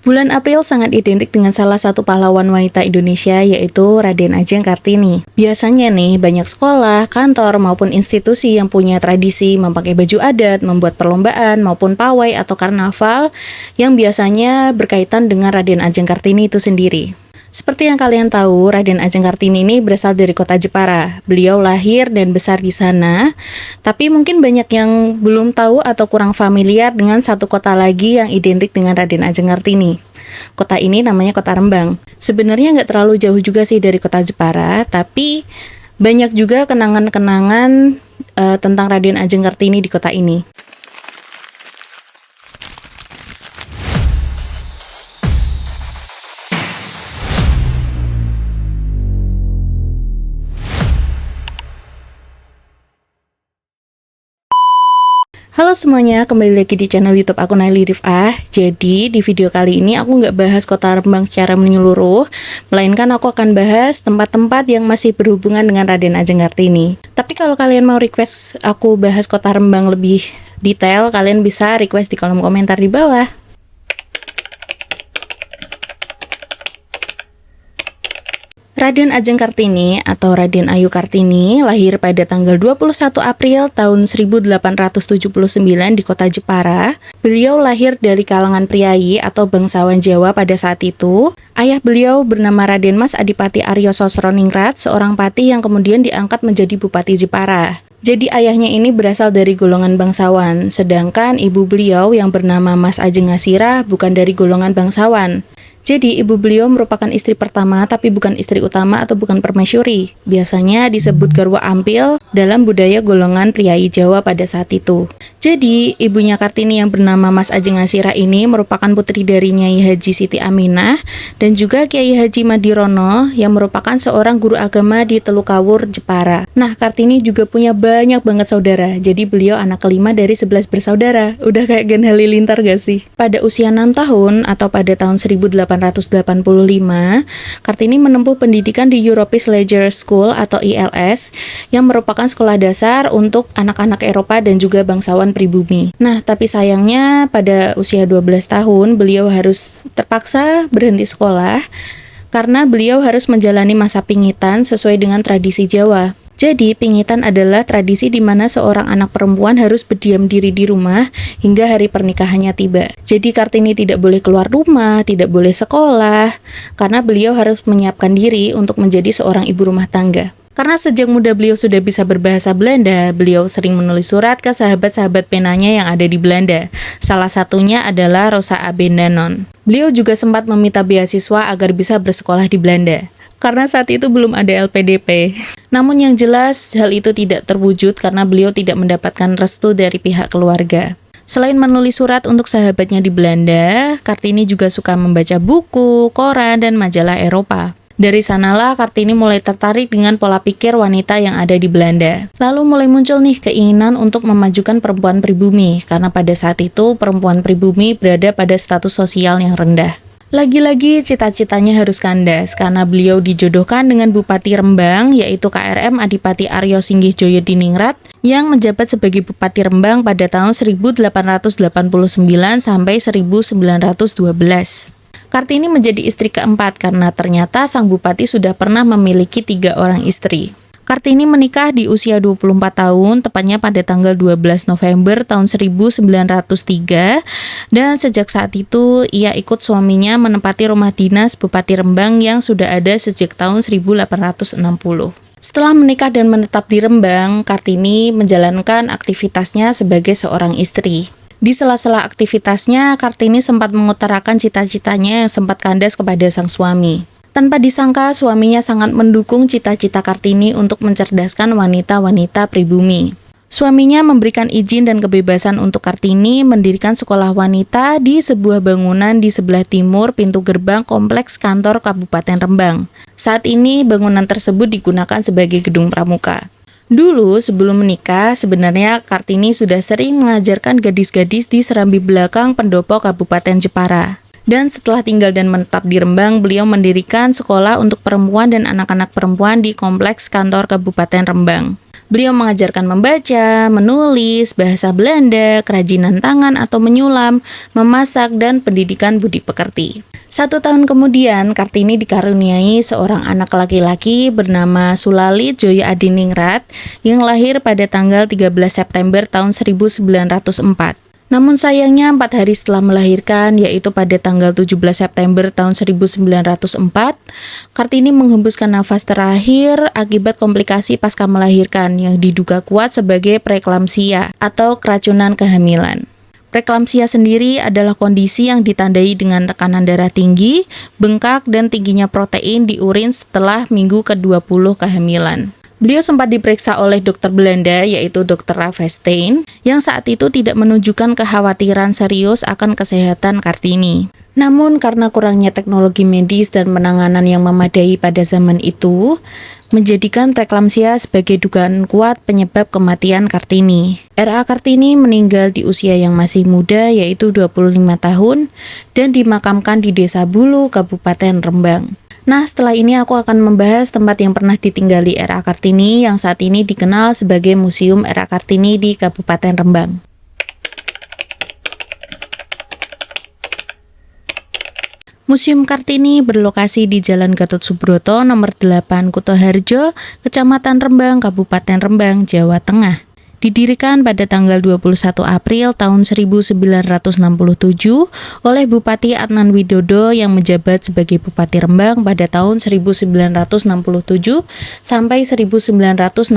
Bulan April sangat identik dengan salah satu pahlawan wanita Indonesia, yaitu Raden Ajeng Kartini. Biasanya nih, banyak sekolah, kantor, maupun institusi yang punya tradisi memakai baju adat, membuat perlombaan, maupun pawai atau karnaval yang biasanya berkaitan dengan Raden Ajeng Kartini itu sendiri. Seperti yang kalian tahu, Raden Ajeng Kartini ini berasal dari kota Jepara. Beliau lahir dan besar di sana, tapi mungkin banyak yang belum tahu atau kurang familiar dengan satu kota lagi yang identik dengan Raden Ajeng Kartini. Kota ini namanya Kota Rembang. Sebenarnya nggak terlalu jauh juga sih dari kota Jepara, tapi banyak juga kenangan-kenangan tentang Raden Ajeng Kartini di kota ini. Halo semuanya, kembali lagi di channel YouTube aku Naili Rifah. Jadi di video kali ini aku nggak bahas Kota Rembang secara menyeluruh, melainkan aku akan bahas tempat-tempat yang masih berhubungan dengan Raden Ajeng Kartini. Tapi kalau kalian mau request aku bahas Kota Rembang lebih detail, kalian bisa request di kolom komentar di bawah. Raden Ajeng Kartini atau Raden Ayu Kartini lahir pada tanggal 21 April tahun 1879 di kota Jepara. Beliau lahir dari kalangan priayi atau bangsawan Jawa pada saat itu. Ayah beliau bernama Raden Mas Adipati Aryo Sosroningrat, seorang pati yang kemudian diangkat menjadi Bupati Jepara. Jadi ayahnya ini berasal dari golongan bangsawan, sedangkan ibu beliau yang bernama Mas Ajeng Ngasirah bukan dari golongan bangsawan. Jadi, ibu beliau merupakan istri pertama tapi bukan istri utama atau bukan permaisuri. Biasanya disebut garwa ampil dalam budaya golongan priayi Jawa pada saat itu. Jadi, ibunya Kartini yang bernama Mas Ajeng Ngasirah ini merupakan putri dari Nyai Haji Siti Aminah dan juga Kiai Haji Madirono yang merupakan seorang guru agama di Telukawur, Jepara. Nah, Kartini juga punya banyak banget saudara. Jadi, beliau anak kelima dari 11 bersaudara. Udah kayak Gen Halilintar gak sih? Pada usia 6 tahun atau pada tahun 1885, Kartini menempuh pendidikan di Europese Leisure School atau ILS yang merupakan sekolah dasar untuk anak-anak Eropa dan juga bangsawan pribumi. Nah, tapi sayangnya pada usia 12 tahun beliau harus terpaksa berhenti sekolah karena beliau harus menjalani masa pingitan sesuai dengan tradisi Jawa. Jadi, pingitan adalah tradisi di mana seorang anak perempuan harus berdiam diri di rumah hingga hari pernikahannya tiba. Jadi, Kartini tidak boleh keluar rumah, tidak boleh sekolah, karena beliau harus menyiapkan diri untuk menjadi seorang ibu rumah tangga. Karena sejak muda beliau sudah bisa berbahasa Belanda, beliau sering menulis surat ke sahabat-sahabat penanya yang ada di Belanda. Salah satunya adalah Rosa Abendanon. Beliau juga sempat meminta beasiswa agar bisa bersekolah di Belanda. Karena saat itu belum ada LPDP. Namun yang jelas hal itu tidak terwujud karena beliau tidak mendapatkan restu dari pihak keluarga. Selain menulis surat untuk sahabatnya di Belanda, Kartini juga suka membaca buku, koran, dan majalah Eropa. Dari sanalah Kartini mulai tertarik dengan pola pikir wanita yang ada di Belanda. Lalu mulai muncul nih keinginan untuk memajukan perempuan pribumi, karena pada saat itu perempuan pribumi berada pada status sosial yang rendah. Lagi-lagi cita-citanya harus kandas karena beliau dijodohkan dengan Bupati Rembang yaitu KRM Adipati Aryo Singgih Joyodiningrat yang menjabat sebagai Bupati Rembang pada tahun 1889 sampai 1912. Kartini menjadi istri keempat karena ternyata sang bupati sudah pernah memiliki 3 orang istri. Kartini menikah di usia 24 tahun, tepatnya pada tanggal 12 November tahun 1903, dan sejak saat itu ia ikut suaminya menempati rumah dinas Bupati Rembang yang sudah ada sejak tahun 1860. Setelah menikah dan menetap di Rembang, Kartini menjalankan aktivitasnya sebagai seorang istri. Di sela-sela aktivitasnya, Kartini sempat mengutarakan cita-citanya yang sempat kandas kepada sang suami. Tanpa disangka, suaminya sangat mendukung cita-cita Kartini untuk mencerdaskan wanita-wanita pribumi. Suaminya memberikan izin dan kebebasan untuk Kartini mendirikan sekolah wanita di sebuah bangunan di sebelah timur pintu gerbang kompleks kantor Kabupaten Rembang. Saat ini, bangunan tersebut digunakan sebagai gedung pramuka. Dulu sebelum menikah, sebenarnya Kartini sudah sering mengajarkan gadis-gadis di serambi belakang pendopo Kabupaten Jepara. Dan setelah tinggal dan menetap di Rembang, beliau mendirikan sekolah untuk perempuan dan anak-anak perempuan di kompleks kantor Kabupaten Rembang. Beliau mengajarkan membaca, menulis, bahasa Belanda, kerajinan tangan atau menyulam, memasak, dan pendidikan budi pekerti. 1 tahun kemudian, Kartini dikaruniai seorang anak laki-laki bernama Sulalit Joyo Adiningrat yang lahir pada tanggal 13 September tahun 1904. Namun sayangnya 4 hari setelah melahirkan, yaitu pada tanggal 17 September tahun 1904, Kartini menghembuskan nafas terakhir akibat komplikasi pasca melahirkan yang diduga kuat sebagai preeklamsia atau keracunan kehamilan. Preeklamsia sendiri adalah kondisi yang ditandai dengan tekanan darah tinggi, bengkak, dan tingginya protein di urin setelah minggu ke-20 kehamilan. Beliau sempat diperiksa oleh dokter Belanda, yaitu Dr. Ravestein, yang saat itu tidak menunjukkan kekhawatiran serius akan kesehatan Kartini. Namun karena kurangnya teknologi medis dan penanganan yang memadai pada zaman itu, menjadikan preeklamsia sebagai dugaan kuat penyebab kematian Kartini. R.A. Kartini meninggal di usia yang masih muda, yaitu 25 tahun, dan dimakamkan di Desa Bulu, Kabupaten Rembang. Nah, setelah ini aku akan membahas tempat yang pernah ditinggali R.A. Kartini yang saat ini dikenal sebagai Museum R.A. Kartini di Kabupaten Rembang. Museum Kartini berlokasi di Jalan Gatot Subroto nomor 8 Kutoharjo, Kecamatan Rembang, Kabupaten Rembang, Jawa Tengah. Didirikan pada tanggal 21 April tahun 1967 oleh Bupati Adnan Widodo yang menjabat sebagai Bupati Rembang pada tahun 1967 sampai 1969.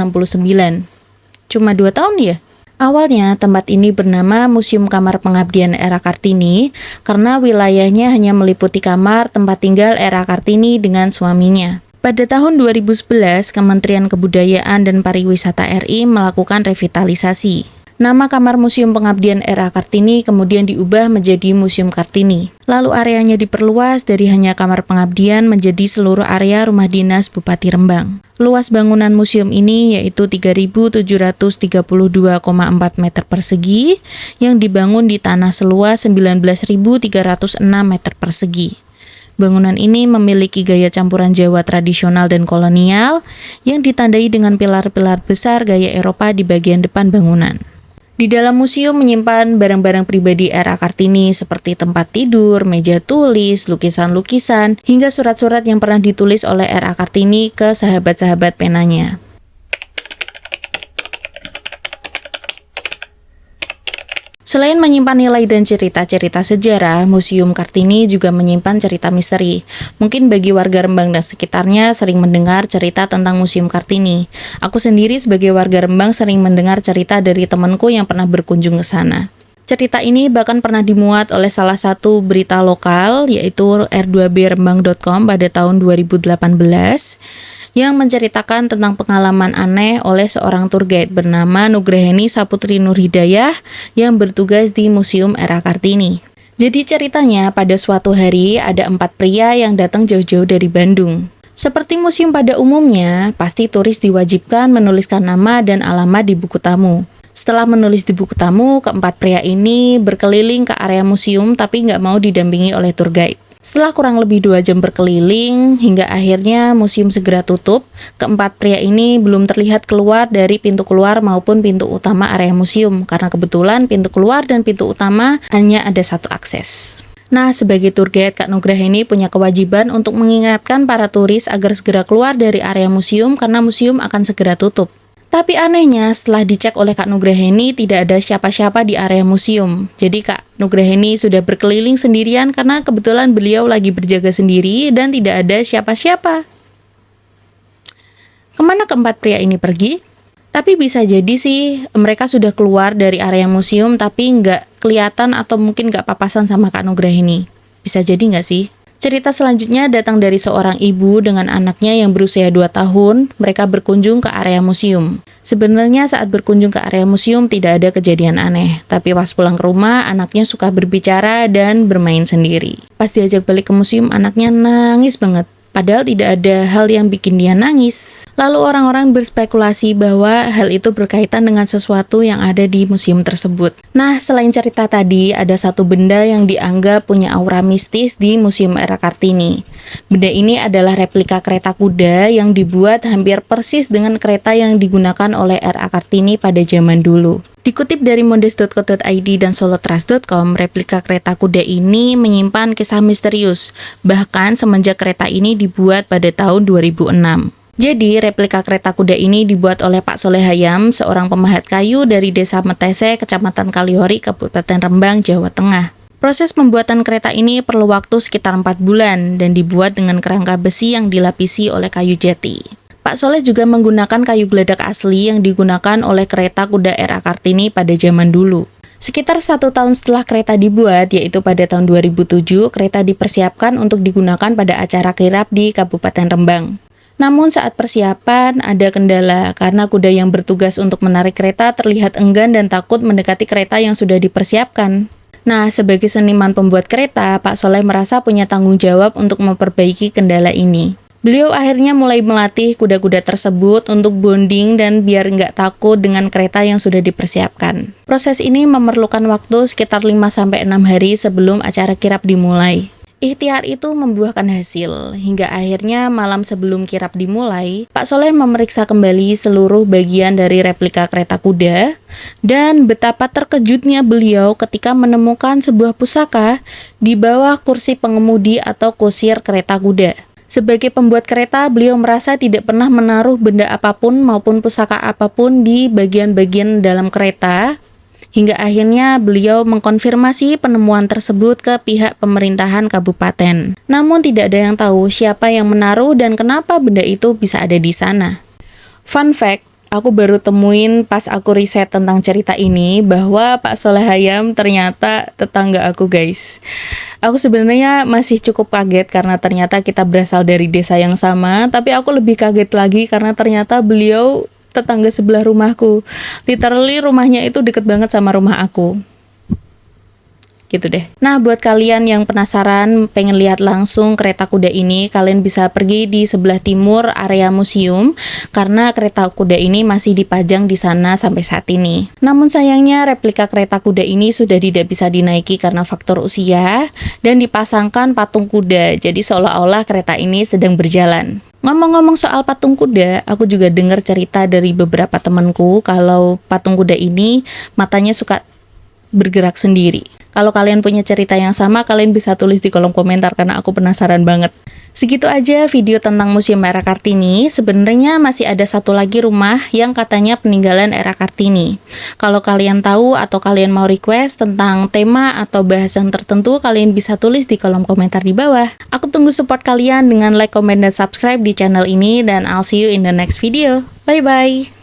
Cuma 2 tahun ya? Awalnya tempat ini bernama Museum Kamar Pengabdian R.A. Kartini karena wilayahnya hanya meliputi kamar tempat tinggal R.A. Kartini dengan suaminya. Pada tahun 2011, Kementerian Kebudayaan dan Pariwisata RI melakukan revitalisasi. Nama kamar Museum Pengabdian R.A. Kartini kemudian diubah menjadi Museum Kartini. Lalu areanya diperluas dari hanya kamar pengabdian menjadi seluruh area rumah dinas Bupati Rembang. Luas bangunan museum ini yaitu 3.732,4 meter persegi yang dibangun di tanah seluas 19.306 meter persegi. Bangunan ini memiliki gaya campuran Jawa tradisional dan kolonial yang ditandai dengan pilar-pilar besar gaya Eropa di bagian depan bangunan. Di dalam museum menyimpan barang-barang pribadi R.A. Kartini seperti tempat tidur, meja tulis, lukisan-lukisan, hingga surat-surat yang pernah ditulis oleh R.A. Kartini ke sahabat-sahabat penanya. Selain menyimpan nilai dan cerita-cerita sejarah, Museum Kartini juga menyimpan cerita misteri. Mungkin bagi warga Rembang dan sekitarnya sering mendengar cerita tentang Museum Kartini. Aku sendiri sebagai warga Rembang sering mendengar cerita dari temanku yang pernah berkunjung ke sana. Cerita ini bahkan pernah dimuat oleh salah satu berita lokal, yaitu r2brembang.com pada tahun 2018, yang menceritakan tentang pengalaman aneh oleh seorang tour guide bernama Nugraheni Saputri Nurhidayah yang bertugas di Museum R.A. Kartini. Jadi ceritanya pada suatu hari ada 4 pria yang datang jauh-jauh dari Bandung. Seperti museum pada umumnya, pasti turis diwajibkan menuliskan nama dan alamat di buku tamu. Setelah menulis di buku tamu, keempat pria ini berkeliling ke area museum tapi nggak mau didampingi oleh tour guide. Setelah kurang lebih 2 jam berkeliling, hingga akhirnya museum segera tutup, keempat pria ini belum terlihat keluar dari pintu keluar maupun pintu utama area museum, karena kebetulan pintu keluar dan pintu utama hanya ada satu akses. Nah, sebagai tour guide, Kak Nugraheni punya kewajiban untuk mengingatkan para turis agar segera keluar dari area museum karena museum akan segera tutup. Tapi anehnya, setelah dicek oleh Kak Nugraheni, tidak ada siapa-siapa di area museum. Jadi Kak Nugraheni sudah berkeliling sendirian karena kebetulan beliau lagi berjaga sendiri dan tidak ada siapa-siapa. Kemana keempat pria ini pergi? Tapi bisa jadi sih mereka sudah keluar dari area museum tapi nggak kelihatan atau mungkin nggak papasan sama Kak Nugraheni. Bisa jadi nggak sih? Cerita selanjutnya datang dari seorang ibu dengan anaknya yang berusia 2 tahun. Mereka berkunjung ke area museum. Sebenarnya saat berkunjung ke area museum tidak ada kejadian aneh. Tapi pas pulang ke rumah, anaknya suka berbicara dan bermain sendiri. Pas diajak balik ke museum, anaknya nangis banget. padahal tidak ada hal yang bikin dia nangis. Lalu orang-orang berspekulasi bahwa hal itu berkaitan dengan sesuatu yang ada di museum tersebut. Nah, selain cerita tadi, ada satu benda yang dianggap punya aura mistis di Museum Era Kartini. Benda ini adalah replika kereta kuda yang dibuat hampir persis dengan kereta yang digunakan oleh Era Kartini pada zaman dulu. Dikutip dari mondes.co.id dan solotrust.com, replika kereta kuda ini menyimpan kisah misterius, bahkan semenjak kereta ini dibuat pada tahun 2006. Jadi, replika kereta kuda ini dibuat oleh Pak Soleh Hayam, seorang pemahat kayu dari Desa Metese, Kecamatan Kaliori, Kabupaten Rembang, Jawa Tengah. Proses pembuatan kereta ini perlu waktu sekitar 4 bulan dan dibuat dengan kerangka besi yang dilapisi oleh kayu jati. Pak Soleh juga menggunakan kayu geladak asli yang digunakan oleh kereta kuda Era Kartini pada zaman dulu. Sekitar 1 tahun setelah kereta dibuat, yaitu pada tahun 2007, kereta dipersiapkan untuk digunakan pada acara kirap di Kabupaten Rembang. Namun saat persiapan ada kendala karena kuda yang bertugas untuk menarik kereta terlihat enggan dan takut mendekati kereta yang sudah dipersiapkan. Nah, sebagai seniman pembuat kereta, Pak Soleh merasa punya tanggung jawab untuk memperbaiki kendala ini. Beliau akhirnya mulai melatih kuda-kuda tersebut untuk bonding dan biar nggak takut dengan kereta yang sudah dipersiapkan. Proses ini memerlukan waktu sekitar 5-6 hari sebelum acara kirap dimulai. Ikhtiar itu membuahkan hasil, hingga akhirnya malam sebelum kirap dimulai, Pak Soleh memeriksa kembali seluruh bagian dari replika kereta kuda, dan betapa terkejutnya beliau ketika menemukan sebuah pusaka di bawah kursi pengemudi atau kusir kereta kuda. Sebagai pembuat kereta, beliau merasa tidak pernah menaruh benda apapun maupun pusaka apapun di bagian-bagian dalam kereta, hingga akhirnya beliau mengkonfirmasi penemuan tersebut ke pihak pemerintahan kabupaten. Namun tidak ada yang tahu siapa yang menaruh dan kenapa benda itu bisa ada di sana. Fun fact, aku baru temuin pas aku riset tentang cerita ini bahwa Pak Soleh Hayam ternyata tetangga aku, guys. Aku sebenarnya masih cukup kaget karena ternyata kita berasal dari desa yang sama, tapi aku lebih kaget lagi karena ternyata beliau tetangga sebelah rumahku. Literally rumahnya itu deket banget sama rumah aku. Gitu deh. Nah, buat kalian yang penasaran pengen lihat langsung kereta kuda ini, kalian bisa pergi di sebelah timur area museum karena kereta kuda ini masih dipajang di sana sampai saat ini. Namun sayangnya replika kereta kuda ini sudah tidak bisa dinaiki karena faktor usia dan dipasangkan patung kuda. Jadi seolah-olah kereta ini sedang berjalan. Ngomong-ngomong soal patung kuda, aku juga dengar cerita dari beberapa temanku kalau patung kuda ini matanya suka bergerak sendiri. Kalau kalian punya cerita yang sama, kalian bisa tulis di kolom komentar karena aku penasaran banget. Segitu aja video tentang Museum Era Kartini. Sebenarnya masih ada satu lagi rumah yang katanya peninggalan Era Kartini. Kalau kalian tahu atau kalian mau request tentang tema atau bahasan tertentu, kalian bisa tulis di kolom komentar di bawah. Aku tunggu support kalian dengan like, comment, dan subscribe di channel ini, dan I'll see you in the next video. Bye-bye!